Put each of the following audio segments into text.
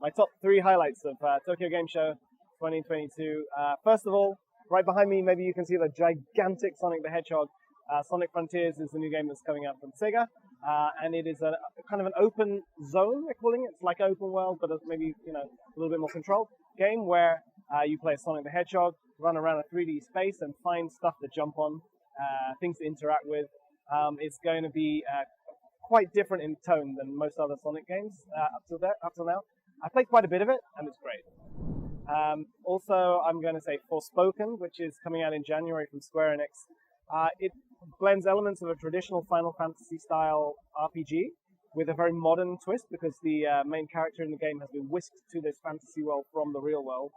my top 3 highlights of Tokyo Game Show 2022. First of all, right behind me, maybe you can see the gigantic Sonic the Hedgehog. Sonic Frontiers is the new game that's coming out from Sega, and it is a kind of an open zone, they're calling it. It's like open world, but maybe a little bit more controlled game where you play as Sonic the Hedgehog, run around a 3D space and find stuff to jump on, things to interact with. It's going to be quite different in tone than most other Sonic games up till now. I played quite a bit of it, and it's great. Also, I'm going to say Forspoken, which is coming out in January from Square Enix. It blends elements of a traditional Final Fantasy style RPG with a very modern twist, because the main character in the game has been whisked to this fantasy world from the real world.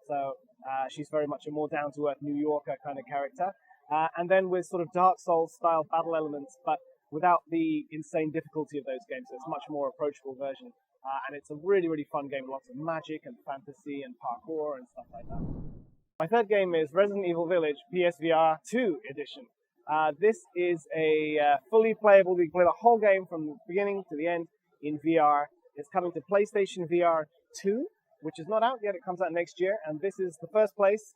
So she's very much a more down-to-earth New Yorker kind of character. And then with sort of Dark Souls style battle elements, but without the insane difficulty of those games. So it's a much more approachable version. And it's a really, really fun game, lots of magic and fantasy and parkour and stuff like that. My third game is Resident Evil Village PSVR 2 edition. This is a fully playable, you can play the whole game from the beginning to the end in VR. It's coming to PlayStation VR 2, which is not out yet. It comes out next year. And this is the first place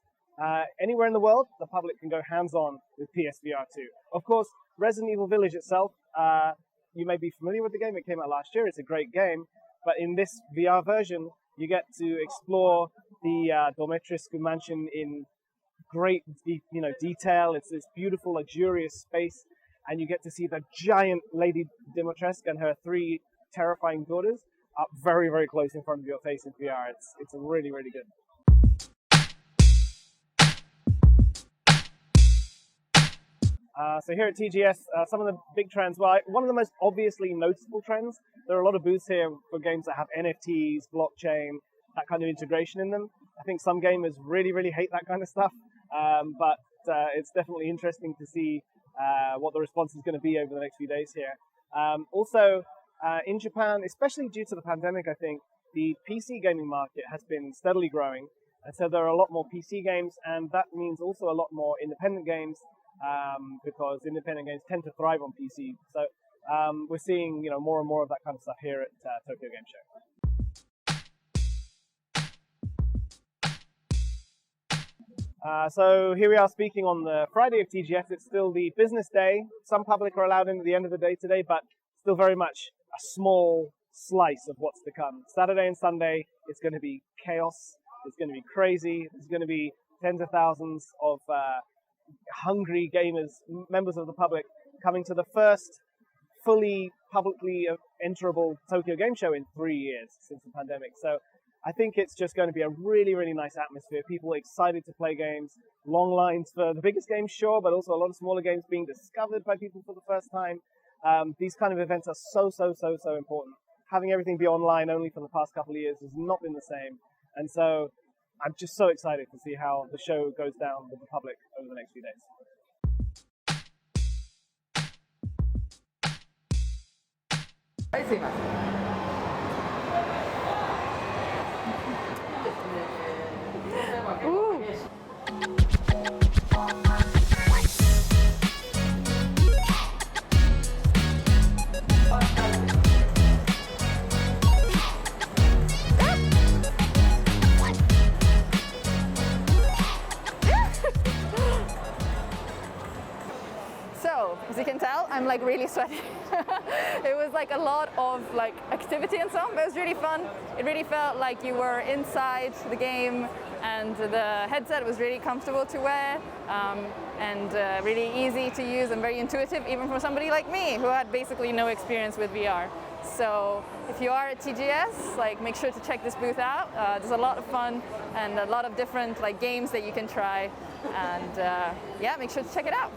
anywhere in the world the public can go hands-on with PSVR 2. Of course, Resident Evil Village itself, you may be familiar with the game. It came out last year. It's a great game. But in this VR version, you get to explore the Domitrescu mansion in great detail. It's this beautiful, luxurious space. And you get to see the giant Lady Dimitrescu and her 3 terrifying daughters up very, very close in front of your face in VR. It's really, really good. So here at TGS, some of the big trends, well, one of the most obviously noticeable trends, there are a lot of booths here for games that have NFTs, blockchain, that kind of integration in them. I think some gamers really, really hate that kind of stuff, but it's definitely interesting to see what the response is going to be over the next few days here. Also, in Japan, especially due to the pandemic, I think, the PC gaming market has been steadily growing. And so there are a lot more PC games, and that means also a lot more independent games, because independent games tend to thrive on PC. So we're seeing more and more of that kind of stuff here at Tokyo Game Show. So here we are speaking on the Friday of TGS. It's still the business day. Some public are allowed in at the end of the day today, but still very much a small slice of what's to come. Saturday and Sunday, it's going to be chaos. It's going to be crazy. There's going to be tens of thousands of hungry gamers, members of the public, coming to the first fully publicly enterable Tokyo Game Show in 3 years since the pandemic. So I think it's just going to be a really, really nice atmosphere. People excited to play games, long lines for the biggest games, sure, but also a lot of smaller games being discovered by people for the first time. These kind of events are so important. Having everything be online only for the past couple of years has not been the same. And so I'm just so excited to see how the show goes down with the public over the next few days. As you can tell, I'm like really sweaty. It was like a lot of like activity and so on, but it was really fun. It really felt like you were inside the game, and the headset was really comfortable to wear, and really easy to use and very intuitive, even for somebody like me who had basically no experience with VR. So if you are at TGS, like make sure to check this booth out. There's a lot of fun and a lot of different like games that you can try, and yeah, make sure to check it out.